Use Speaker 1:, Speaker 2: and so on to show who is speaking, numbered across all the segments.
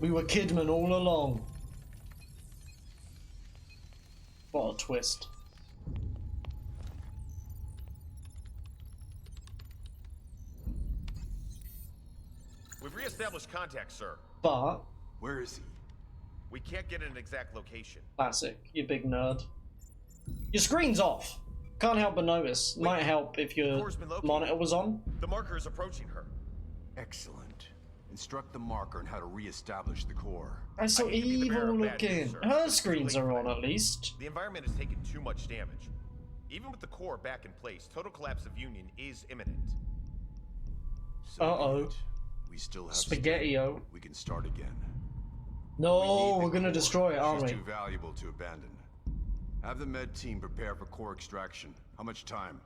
Speaker 1: We were Kidman all along. What a twist.
Speaker 2: We've re-established contact, sir.
Speaker 1: But
Speaker 3: Where is he?
Speaker 2: We can't get an exact location.
Speaker 1: classic, you big nerd. Your screen's off. Can't help but notice. Might help if your
Speaker 2: core's been located.
Speaker 1: monitor was on.
Speaker 2: The marker is approaching her.
Speaker 3: Excellent. Instruct the marker on how to re-establish the core.
Speaker 1: That's so
Speaker 2: I hate to be the bearer
Speaker 1: evil
Speaker 2: of bad
Speaker 1: looking.
Speaker 2: news, sir.
Speaker 1: Her
Speaker 2: It's too
Speaker 1: screens
Speaker 2: late
Speaker 1: are
Speaker 2: for
Speaker 1: on
Speaker 2: that.
Speaker 1: at least.
Speaker 2: The environment has taken too much damage. Even with the core back in place, total collapse of Union is imminent.
Speaker 3: So
Speaker 1: Uh-oh.
Speaker 3: be it. We still have
Speaker 1: Spaghetti-o.
Speaker 3: steam. We can start again.
Speaker 1: No,
Speaker 3: We need the
Speaker 1: we're gonna
Speaker 3: core.
Speaker 1: destroy it, aren't
Speaker 3: She's
Speaker 1: we?
Speaker 3: too valuable to abandon. Have the med team prepare for core extraction. How much time?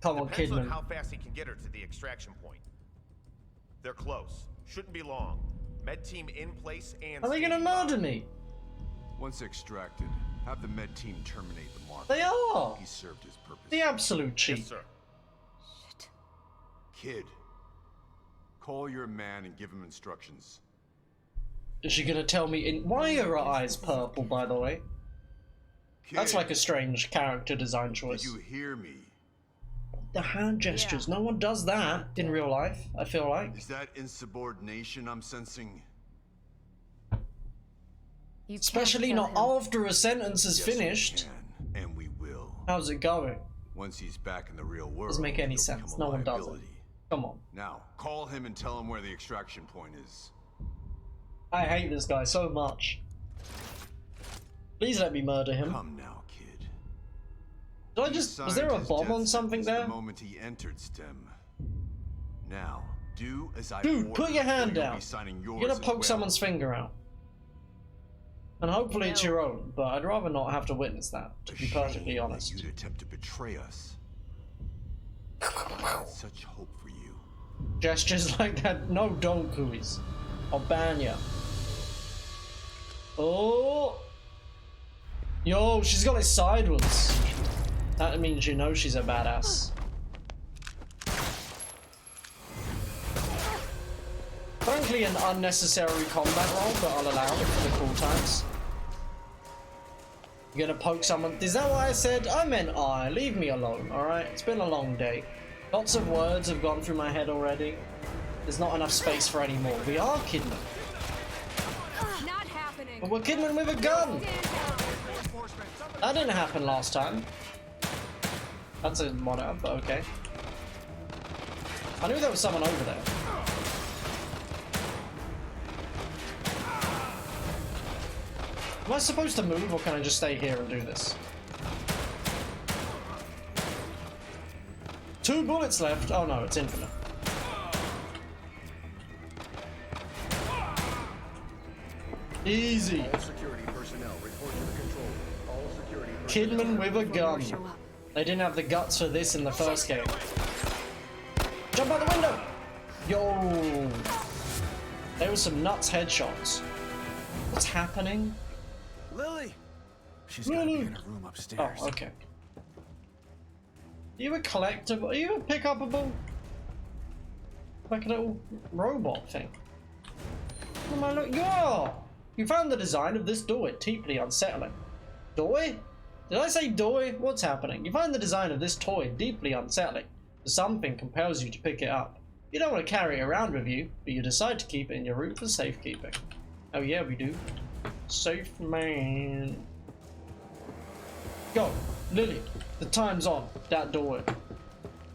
Speaker 1: Come on,
Speaker 2: Depends on
Speaker 1: Kidman.
Speaker 2: how fast he can get her to the extraction point. They're close. Shouldn't be long. Med team in place and
Speaker 1: Are they gonna
Speaker 2: standing by.
Speaker 1: murder me?
Speaker 3: Once extracted, have the med team terminate the marker.
Speaker 1: They are.
Speaker 3: He served his purpose.
Speaker 1: The absolute cheat.
Speaker 2: Yes, sir.
Speaker 4: Shit.
Speaker 3: Kid, call your man and give him instructions.
Speaker 1: Is she gonna tell me in why are her eyes purple, by the way?
Speaker 3: Kid,
Speaker 1: That's like a strange character design
Speaker 3: did
Speaker 1: choice.
Speaker 3: you hear me?
Speaker 1: The hand gestures, no one does that in real life, I feel like.
Speaker 3: Is that insubordination I'm sensing?
Speaker 4: You can't
Speaker 1: Especially
Speaker 4: kill
Speaker 1: not
Speaker 4: him.
Speaker 1: after a sentence is
Speaker 3: Yes, we
Speaker 1: finished.
Speaker 3: can, and we will.
Speaker 1: How's it going?
Speaker 3: Once he's back in the real world,
Speaker 1: Doesn't make any
Speaker 3: he'll
Speaker 1: sense.
Speaker 3: become
Speaker 1: No
Speaker 3: a
Speaker 1: one does it.
Speaker 3: liability.
Speaker 1: Come on.
Speaker 3: Now, call him and tell him where the extraction point is.
Speaker 1: I hate this guy so much. Please let me murder him.
Speaker 3: Come now, kid.
Speaker 1: Did I just... Was there a bomb on something there?
Speaker 3: The moment he entered STEM. Now, do as I
Speaker 1: Dude,
Speaker 3: order,
Speaker 1: put your
Speaker 3: or
Speaker 1: hand
Speaker 3: you'll
Speaker 1: down.
Speaker 3: be signing yours
Speaker 1: You're gonna
Speaker 3: as
Speaker 1: poke
Speaker 3: well.
Speaker 1: someone's finger out. And hopefully it's
Speaker 4: No.
Speaker 1: your own, but I'd rather not have to witness that, to
Speaker 3: A
Speaker 1: be
Speaker 3: shame
Speaker 1: perfectly
Speaker 3: that
Speaker 1: honest.
Speaker 3: You'd attempt to betray us. I had such hope for you.
Speaker 1: Gestures like that. No, don't, Kuis. I'll ban ya. Oh! Yo, she's got it sideways. That means you know she's a badass. Frankly, an unnecessary combat role, but I'll allow it for the cool times. You're gonna poke someone. Is that what I said? I meant I. Leave me alone, alright? It's been a long day. Lots of words have gone through my head already. There's not enough space for any more. We are Kidman.
Speaker 4: Not happening.
Speaker 1: But we're Kidman with a gun!
Speaker 4: Stand down.
Speaker 1: That didn't happen last time. That's a monitor, but okay. I knew there was someone over there. Am I supposed to move, or can I just stay here and do this? 2 bullets left. Oh no, it's infinite. Easy.
Speaker 5: All security personnel report to the control room. All security personnel.
Speaker 1: Kidman with a gun.
Speaker 4: Show up.
Speaker 1: They didn't have the guts for this in the first game. Jump out the window! Yo! There were some nuts headshots. What's happening?
Speaker 5: Lily! She's gotta be in her room upstairs.
Speaker 1: Oh, okay. Are you a collectible? Are you a pick-upable? Like a little robot thing. What am I look? Yeah! You found the design of this doorway deeply unsettling. Doorway? Did I say doorway? What's happening? You find the design of this toy deeply unsettling. Something compels you to pick it up. You don't want to carry it around with you, but you decide to keep it in your room for safekeeping. Oh yeah, we do. Safe man. Go, Lily. The time's on. That door.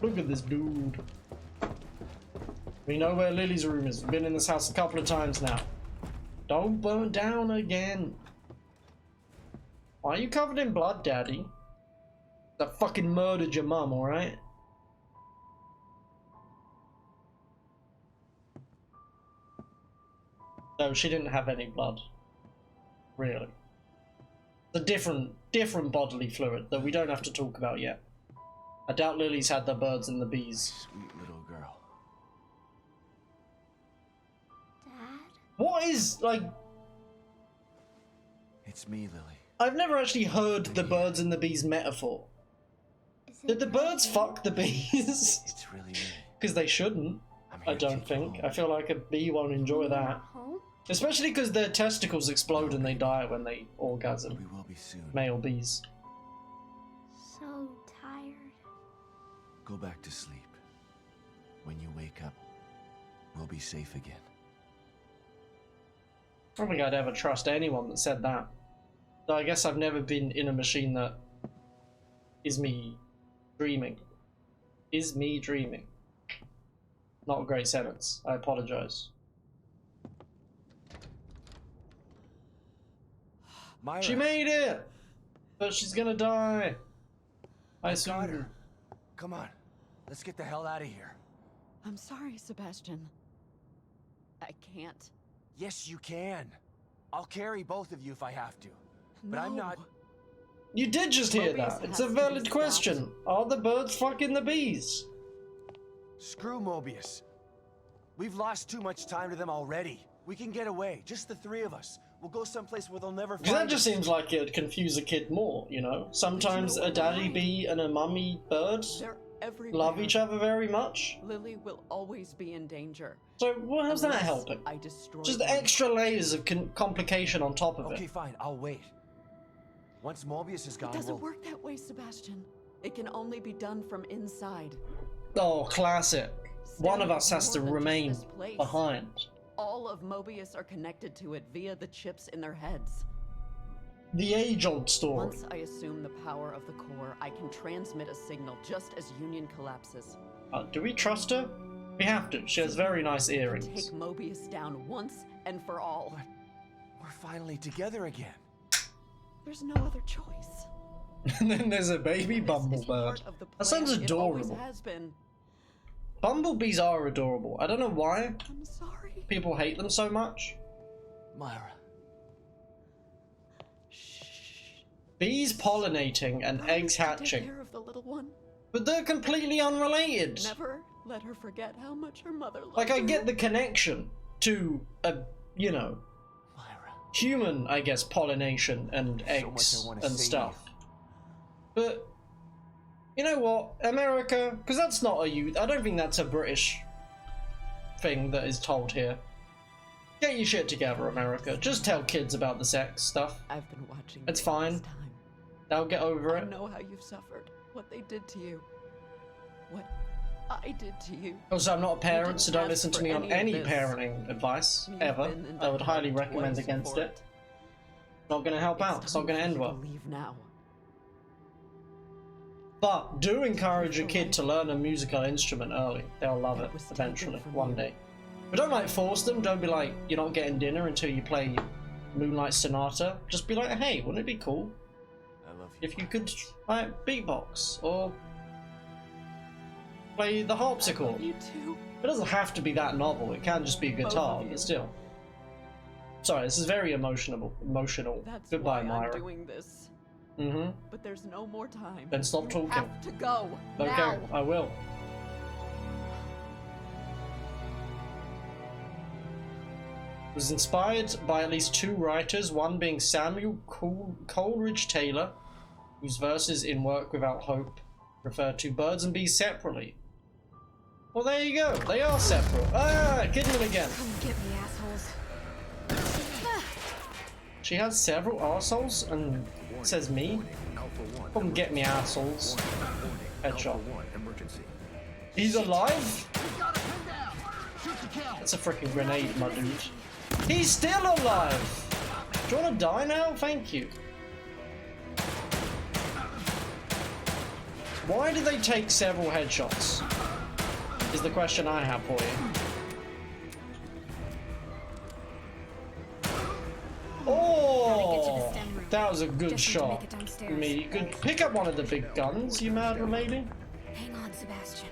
Speaker 1: Look at this dude. We know where Lily's room is. We've been in this house a couple of times now. Don't burn down again. Why are you covered in blood, Daddy? I fucking murdered your mum, alright? No, she didn't have any blood. Really. It's a different bodily fluid that we don't have to talk about yet. I doubt Lily's had the birds and the bees.
Speaker 5: Sweet little girl.
Speaker 4: Dad?
Speaker 1: What is, like...
Speaker 5: It's me, Lily.
Speaker 1: I've never actually heard the birds and the bees metaphor.
Speaker 4: Is it
Speaker 1: Did the birds
Speaker 4: Dad?
Speaker 1: fuck the bees?
Speaker 5: It's really me.
Speaker 1: Because they shouldn't.
Speaker 5: I'm
Speaker 1: I
Speaker 5: here to
Speaker 1: don't
Speaker 5: take you
Speaker 1: think.
Speaker 5: home.
Speaker 1: I feel like a bee won't enjoy that.
Speaker 4: Home?
Speaker 1: Especially because their testicles explode and they die when they orgasm.
Speaker 6: We will be soon.
Speaker 1: Male bees.
Speaker 4: So tired.
Speaker 6: Go back to sleep. When you wake up, we'll be safe again.
Speaker 1: I don't think I'd ever trust anyone that said that. Though I guess I've never been in a machine that is me dreaming. Is me dreaming. Not a great sentence. I apologize.
Speaker 6: Myra,
Speaker 1: She made it! But she's gonna die. I
Speaker 6: got
Speaker 1: assume.
Speaker 6: her. Come on, let's get the hell out of here.
Speaker 7: I'm sorry, Sebastian. I can't.
Speaker 6: Yes, you can. I'll carry both of you if I have to. But I'm
Speaker 7: No.
Speaker 6: not.
Speaker 1: You did just hear
Speaker 7: Mobius
Speaker 1: that. It's
Speaker 7: has
Speaker 1: a
Speaker 7: to be
Speaker 1: valid
Speaker 7: stopped.
Speaker 1: question. Are the birds fucking the bees?
Speaker 6: Screw Mobius. We've lost too much time to them already. We can get away, just the three of us. We'll go someplace where they'll never
Speaker 1: Because
Speaker 6: find
Speaker 1: that just
Speaker 6: us.
Speaker 1: seems like it'd confuse a kid more, you know? Sometimes a daddy bee and a mummy bird
Speaker 7: They're everywhere.
Speaker 1: love each other very much.
Speaker 7: Lily will always be in danger.
Speaker 1: So how's that
Speaker 7: unless
Speaker 1: helping?
Speaker 7: I destroy
Speaker 1: Just
Speaker 7: them.
Speaker 1: extra layers of complication on top of
Speaker 6: Okay,
Speaker 1: it.
Speaker 6: fine, I'll wait. Once Mobius is
Speaker 7: It
Speaker 6: gone,
Speaker 7: doesn't
Speaker 6: we'll...
Speaker 7: work that way, Sebastian. It can only be done from inside.
Speaker 1: Oh, classic. One of
Speaker 7: Stanley
Speaker 1: us has
Speaker 7: is
Speaker 1: to
Speaker 7: more than just
Speaker 1: remain
Speaker 7: this place.
Speaker 1: behind.
Speaker 7: All of Mobius are connected to it via the chips in their heads.
Speaker 1: The age-old story.
Speaker 7: Once I assume the power of the core, I can transmit a signal just as Union collapses.
Speaker 1: Do we trust her? We have to. She has very nice
Speaker 7: Take
Speaker 1: earrings.
Speaker 7: Mobius down once and for all.
Speaker 6: We're finally together again.
Speaker 7: There's no other choice.
Speaker 1: And then there's a baby
Speaker 7: This is
Speaker 1: bumblebird.
Speaker 7: part of the
Speaker 1: That sounds
Speaker 7: plan. It always
Speaker 1: adorable.
Speaker 7: has been.
Speaker 1: Bumblebees are adorable. I don't know why
Speaker 7: I'm sorry.
Speaker 1: people hate them so much.
Speaker 6: Myra.
Speaker 7: Shh.
Speaker 1: Bees pollinating and
Speaker 7: Promise
Speaker 1: eggs
Speaker 7: to take
Speaker 1: hatching.
Speaker 7: care of the little one.
Speaker 1: But they're completely unrelated.
Speaker 7: Never let her forget how much her mother loved
Speaker 1: Like, I
Speaker 7: her.
Speaker 1: get the connection to a, you know,
Speaker 6: Myra.
Speaker 1: human, I guess, pollination and
Speaker 6: much
Speaker 1: eggs
Speaker 6: I wanna
Speaker 1: and
Speaker 6: say
Speaker 1: stuff. But, you know what? America, because that's not a youth. I don't think that's a British thing that is told here. Get your shit together, America. Just tell kids about the sex stuff.
Speaker 7: I've been watching.
Speaker 1: It's
Speaker 7: you
Speaker 1: fine.
Speaker 7: this time.
Speaker 1: They'll get over
Speaker 7: I
Speaker 1: it.
Speaker 7: know how you've suffered. What they did to you. What I did to you.
Speaker 1: Also, I'm not a parent,
Speaker 7: didn't
Speaker 1: so don't
Speaker 7: ask
Speaker 1: listen to
Speaker 7: for
Speaker 1: me on
Speaker 7: any of
Speaker 1: any
Speaker 7: this.
Speaker 1: parenting advice,
Speaker 7: You've
Speaker 1: ever.
Speaker 7: been in
Speaker 1: I would
Speaker 7: the
Speaker 1: highly
Speaker 7: dark
Speaker 1: recommend
Speaker 7: twice
Speaker 1: against
Speaker 7: for
Speaker 1: it. Not gonna help out. It's not
Speaker 7: time
Speaker 1: gonna end
Speaker 7: for you
Speaker 1: well.
Speaker 7: to leave now.
Speaker 1: But do encourage a kid to learn a musical instrument early. They'll love it
Speaker 7: was taken
Speaker 1: eventually,
Speaker 7: from
Speaker 1: one
Speaker 7: you.
Speaker 1: day. But don't like force them. Don't be like, you're not getting dinner until you play Moonlight Sonata. Just be like, hey, wouldn't it be cool
Speaker 6: I love you.
Speaker 1: if you could like beatbox or play the harpsichord?
Speaker 7: You too.
Speaker 1: It doesn't have to be that novel. It can just be a guitar,
Speaker 7: you.
Speaker 1: but still. Sorry, this is very emotional.
Speaker 7: That's
Speaker 1: Goodbye,
Speaker 7: why
Speaker 1: Myra.
Speaker 7: I'm doing this.
Speaker 1: Mm-hmm.
Speaker 7: But there's no more time.
Speaker 1: Then stop
Speaker 7: You
Speaker 1: talking.
Speaker 7: have to go.
Speaker 1: Okay,
Speaker 7: Now.
Speaker 1: I will. It was inspired by at least two writers, one being Samuel Coleridge Taylor, whose verses in Work Without Hope refer to birds and bees separately. Well, there you go. They are separate. Ah, Kidman again.
Speaker 4: Come get me, assholes.
Speaker 1: She has several arseholes and says me.
Speaker 5: Alpha 1.
Speaker 1: Come get me, assholes.
Speaker 5: Warning.
Speaker 1: Headshot.
Speaker 5: Alpha 1. Emergency.
Speaker 1: He's alive? That's a freaking grenade, my dude. He's still alive! Do you want to die now? Thank you. Why do they take several headshots? Is the question I have for you. Oh! That was a good
Speaker 4: Just need to
Speaker 1: shot.
Speaker 4: make it downstairs.
Speaker 1: Me, you could pick up one of the big guns, you mad lady?
Speaker 4: Hang on, Sebastian.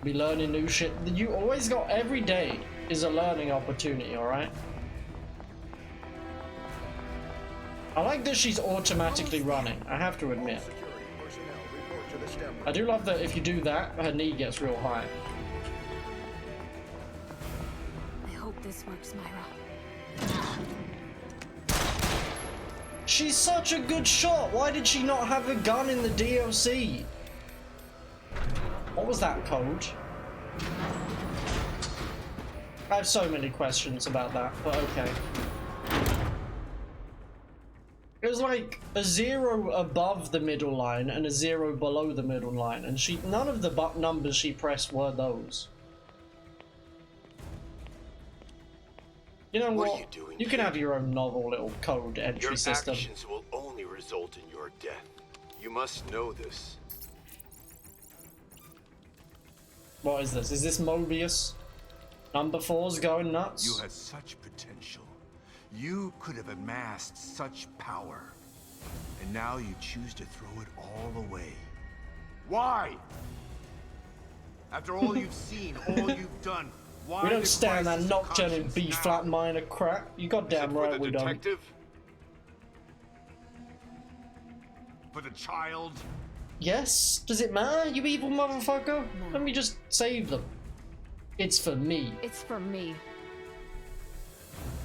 Speaker 1: Be learning new shit. You always got every day is a learning opportunity, alright? I like that she's automatically running, I have to admit.
Speaker 5: Security personnel report to the STEM room.
Speaker 1: I do love that if you do that, her knee gets real high.
Speaker 4: I hope this works, Myra.
Speaker 1: She's such a good shot! Why did she not have a gun in the DLC? What was that code? I have so many questions about that, but okay. It was like a 0 above the middle line and a 0 below the middle line, and none of the numbers she pressed were those. You know what?
Speaker 8: What are you doing,
Speaker 1: You can
Speaker 8: kid?
Speaker 1: have your own novel little code entry
Speaker 8: Your
Speaker 1: system.
Speaker 8: actions will only result in your death. You must know this.
Speaker 1: What is this? Is this Mobius? Number 4's going nuts?
Speaker 3: You had such potential. You could have amassed such power. And now you choose to throw it all away. Why? After all you've seen, all you've done, why
Speaker 1: We don't
Speaker 3: the
Speaker 1: stand that
Speaker 3: crisis of
Speaker 1: nocturne and
Speaker 3: conscience
Speaker 1: B
Speaker 3: now?
Speaker 1: flat minor crap. You
Speaker 8: Is
Speaker 1: goddamn
Speaker 8: it for
Speaker 1: right
Speaker 8: the
Speaker 1: we don't.
Speaker 8: detective?
Speaker 3: For the child?
Speaker 1: Yes? Does it matter, you evil motherfucker? Let me just save them. It's for me.
Speaker 4: It's for me.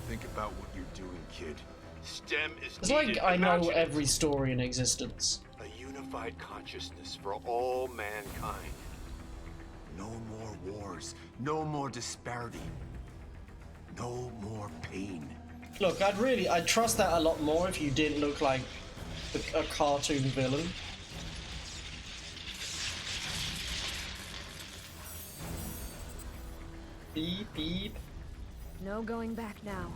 Speaker 3: Think about what you're doing, kid.
Speaker 8: STEM is
Speaker 1: It's like
Speaker 8: needed.
Speaker 1: I know
Speaker 8: Imagine it.
Speaker 1: every story in existence.
Speaker 8: A unified consciousness for all mankind.
Speaker 3: No more wars. No more disparity. No more pain.
Speaker 1: Look, I'd trust that a lot more if you didn't look like a cartoon villain. Beep, beep.
Speaker 4: No going back now.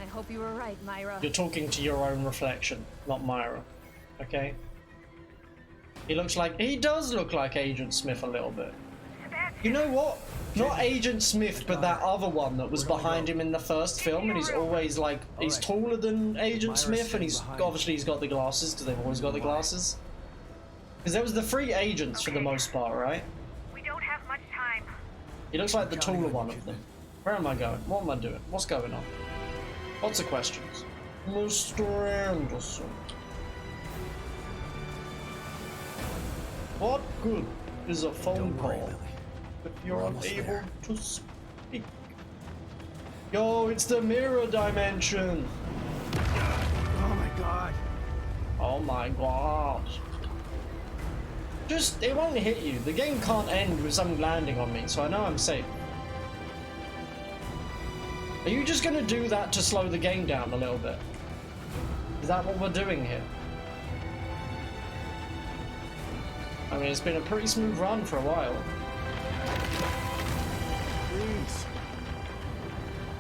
Speaker 4: I hope you were right, Myra.
Speaker 1: You're talking to your own reflection, not Myra. Okay? He does look like Agent Smith a little bit. You know what? Not Agent Smith, but that other one that was behind him in the first film, and he's always like, he's taller than Agent Smith, and he's got the glasses, because they've always got the glasses. Because there was the 3 agents for the most part, right?
Speaker 9: We don't have much time.
Speaker 1: He looks like the taller one of them. Where am I going? What am I doing? What's going on? Lots of questions. Mr. Anderson. What good is a phone call if you're unable to speak? Yo, it's the mirror dimension!
Speaker 6: Oh my god.
Speaker 1: Oh my gosh. Just, it won't hit you. The game can't end with something landing on me, so I know I'm safe. Are you just gonna do that to slow the game down a little bit? Is that what we're doing here? I mean, it's been a pretty smooth run for a while.
Speaker 6: Please.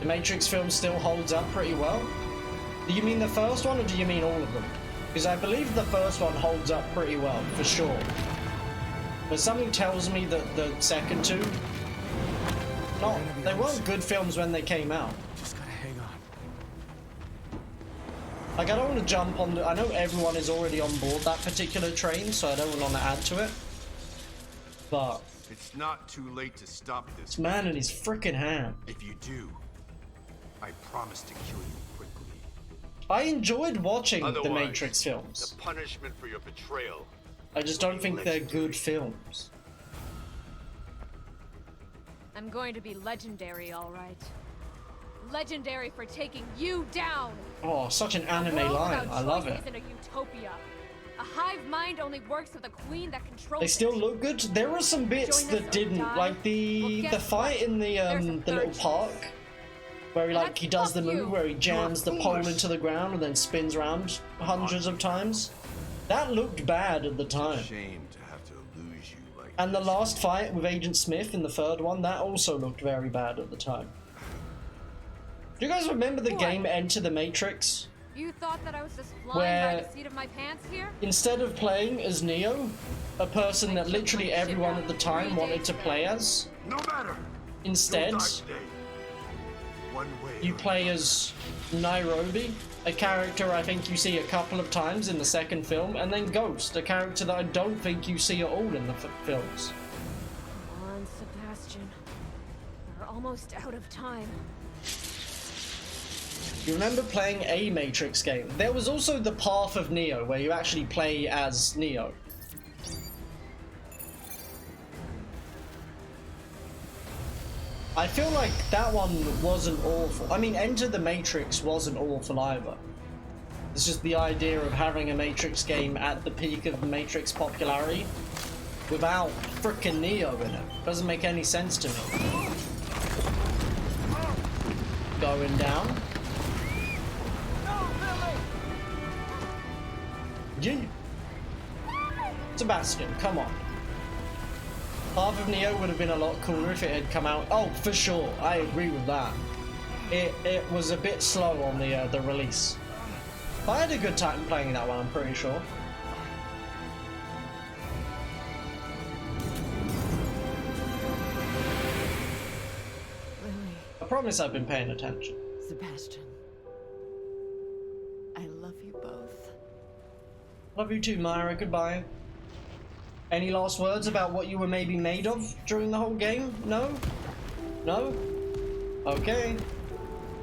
Speaker 1: The Matrix film still holds up pretty well. Do you mean the first one, or do you mean all of them? Because I believe the first one holds up pretty well, for sure. But something tells me that the second two, they weren't good films when they came out.
Speaker 6: Just gotta hang on.
Speaker 1: Like, I don't want to jump on I know everyone is already on board that particular train, so I don't want to add to it. But
Speaker 3: It's not too late to stop this.
Speaker 1: this man in his frickin' hand.
Speaker 3: If you do, I promise to kill you quickly.
Speaker 1: I enjoyed watching the
Speaker 8: Otherwise,
Speaker 1: Matrix films.
Speaker 8: The punishment for your betrayal.
Speaker 1: I just don't think they're good films.
Speaker 4: I'm going to be legendary, all right. Legendary for taking you down.
Speaker 1: Oh, such an anime
Speaker 4: A world
Speaker 1: line.
Speaker 4: without
Speaker 1: I love it.
Speaker 4: choice isn't a utopia. A hive mind only works with a queen that controls
Speaker 1: They still
Speaker 4: it.
Speaker 1: look good. There were some bits
Speaker 4: Join us
Speaker 1: that
Speaker 4: or
Speaker 1: didn't,
Speaker 4: die.
Speaker 1: like
Speaker 4: Well,
Speaker 1: the
Speaker 4: guess
Speaker 1: fight
Speaker 4: what?
Speaker 1: in the
Speaker 4: There's a
Speaker 1: little
Speaker 4: third choice.
Speaker 1: park, where he, like, he does the
Speaker 4: Fuck
Speaker 1: move
Speaker 4: you.
Speaker 1: where he jams the
Speaker 3: You're
Speaker 1: pole
Speaker 3: foolish.
Speaker 1: into the ground and then spins around hundreds of times. That looked bad at the time.
Speaker 3: Shame to have to lose you like
Speaker 1: And the
Speaker 3: this.
Speaker 1: last fight with Agent Smith in the third one, that also looked very bad at the time. Do you guys remember the
Speaker 4: What?
Speaker 1: game Enter the Matrix?
Speaker 4: You thought that I was just flying
Speaker 1: Where-
Speaker 4: by the seat of my pants here?
Speaker 1: Instead of playing as Neo, a person that literally everyone at the time wanted to play as,
Speaker 3: No matter.
Speaker 1: instead,
Speaker 3: You'll die today. One way
Speaker 1: you
Speaker 3: or
Speaker 1: play as Nairobi, a character I think you see a couple of times in the second film, and then Ghost, a character that I don't think you see at all in the films.
Speaker 4: Come on, Sebastian. We're almost out of time.
Speaker 1: You remember playing a Matrix game? There was also the Path of Neo, where you actually play as Neo. I feel like that one wasn't awful. I mean, Enter the Matrix wasn't awful either. It's just the idea of having a Matrix game at the peak of Matrix popularity without frickin' Neo in it. Doesn't make any sense to me. going down. Junior. Sebastian, come on. Half of Neo would have been a lot cooler if it had come out. Oh, for sure. I agree with that. It was a bit slow on the release. But I had a good time playing that one, I'm pretty sure.
Speaker 7: Lily,
Speaker 1: I promise I've been paying attention.
Speaker 7: Sebastian. I love you both.
Speaker 1: Love you too, Myra. Goodbye. Any last words about what you were maybe made of during the whole game? No? No? Okay.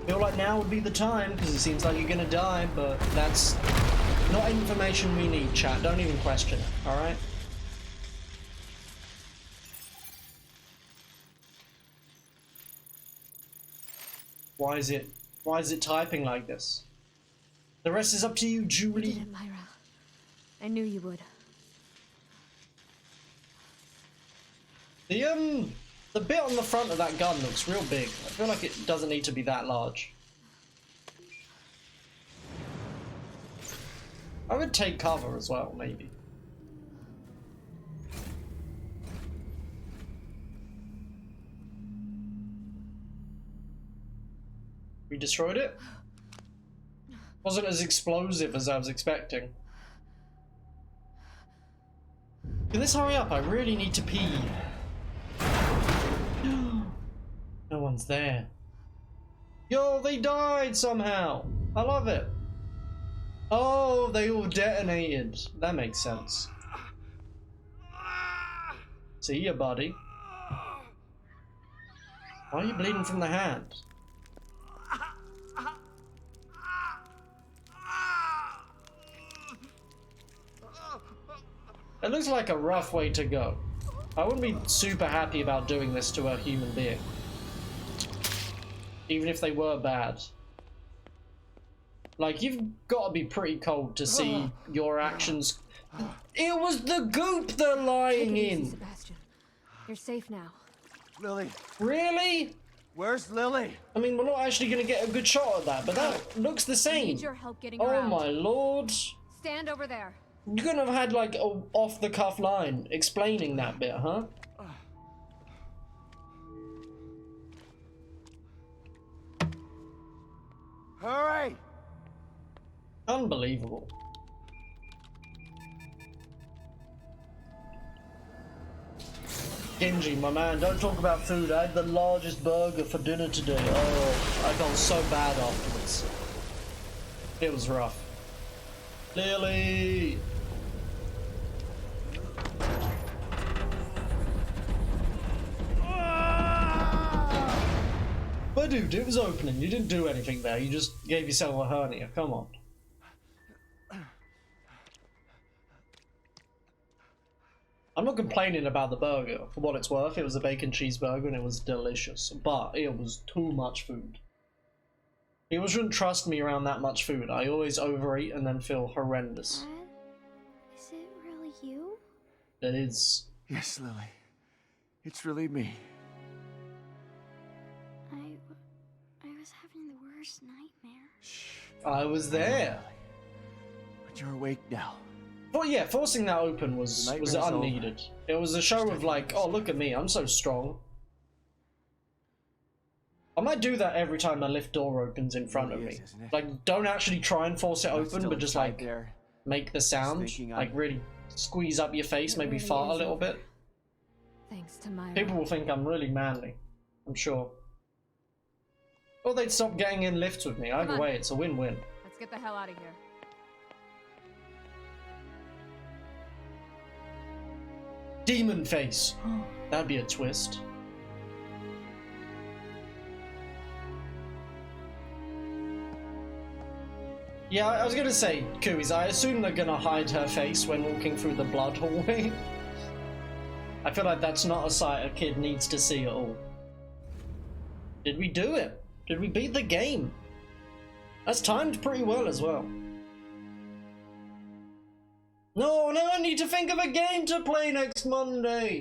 Speaker 1: Feel like now would be the time, because it seems like you're gonna die, but that's not information we need, chat. Don't even question it, alright? Why is it typing like this? The rest is up to you,
Speaker 4: You
Speaker 1: Julie.
Speaker 4: did it, Myra. I knew you would.
Speaker 1: The bit on the front of that gun looks real big. I feel like it doesn't need to be that large. I would take cover as well, maybe. We destroyed it? Wasn't as explosive as I was expecting. Can this hurry up? I really need to pee. No one's there. Yo, they died somehow. I love it. Oh, they all detonated. That makes sense. See ya, buddy. Why are you bleeding from the hand? It looks like a rough way to go. I wouldn't be super happy about doing this to a human being. Even if they were bad. Like, you've got to be pretty cold to see your actions. It was the goop they're lying
Speaker 4: Take it easy,
Speaker 1: in!
Speaker 4: Sebastian. You're safe now.
Speaker 6: Lily,
Speaker 1: Really?
Speaker 6: where's Lily?
Speaker 1: I mean, we're not actually going to get a good shot at that, but that looks the
Speaker 4: I
Speaker 1: same.
Speaker 4: need your help getting
Speaker 1: Oh
Speaker 4: around.
Speaker 1: my lord.
Speaker 4: Stand over there.
Speaker 1: You couldn't have had, like, a off-the-cuff line explaining that bit, huh?
Speaker 6: Hurry!
Speaker 1: Unbelievable. Genji, my man, don't talk about food. I had the largest burger for dinner today. Oh, I felt so bad afterwards. It was rough. Lily! But dude, it was opening. You didn't do anything there. You just gave yourself a hernia. Come on. I'm not complaining about the burger. For what it's worth, it was a bacon cheeseburger and it was delicious. But it was too much food. People shouldn't trust me around that much food. I always overeat and then feel horrendous.
Speaker 10: Dad? Is it really you?
Speaker 1: It is.
Speaker 6: Yes, Lily. It's really me.
Speaker 10: I was having the worst nightmare.
Speaker 6: Shh.
Speaker 1: I was there.
Speaker 6: But you're awake now.
Speaker 1: But yeah, forcing that open was
Speaker 6: The nightmare's
Speaker 1: unneeded. It was a show of like, oh look at me, I'm so strong. I might do that every time a lift door opens in front of
Speaker 6: really
Speaker 1: me.
Speaker 6: is, isn't it?
Speaker 1: Like, don't actually try and force it
Speaker 6: I'm
Speaker 1: open,
Speaker 6: still
Speaker 1: but just
Speaker 6: inside
Speaker 1: like
Speaker 6: there.
Speaker 1: make the sound,
Speaker 6: thinking
Speaker 1: like
Speaker 6: I'm-
Speaker 1: really squeeze up your face,
Speaker 4: It
Speaker 1: maybe
Speaker 4: really
Speaker 1: fart a
Speaker 4: is
Speaker 1: little
Speaker 4: over.
Speaker 1: bit.
Speaker 4: Thanks to Myra.
Speaker 1: People will think I'm really manly, I'm sure. Or they'd stop getting in lifts with me. Either
Speaker 4: Come on.
Speaker 1: way, it's a win-win.
Speaker 4: Let's get the hell out of here.
Speaker 1: Demon face. That'd be a twist. Yeah, I was gonna say, Kuis, I assume they're gonna hide her face when walking through the blood hallway. I feel like that's not a sight a kid needs to see at all. Did we do it? Did we beat the game? That's timed pretty well as well. No, I need to think of a game to play next Monday.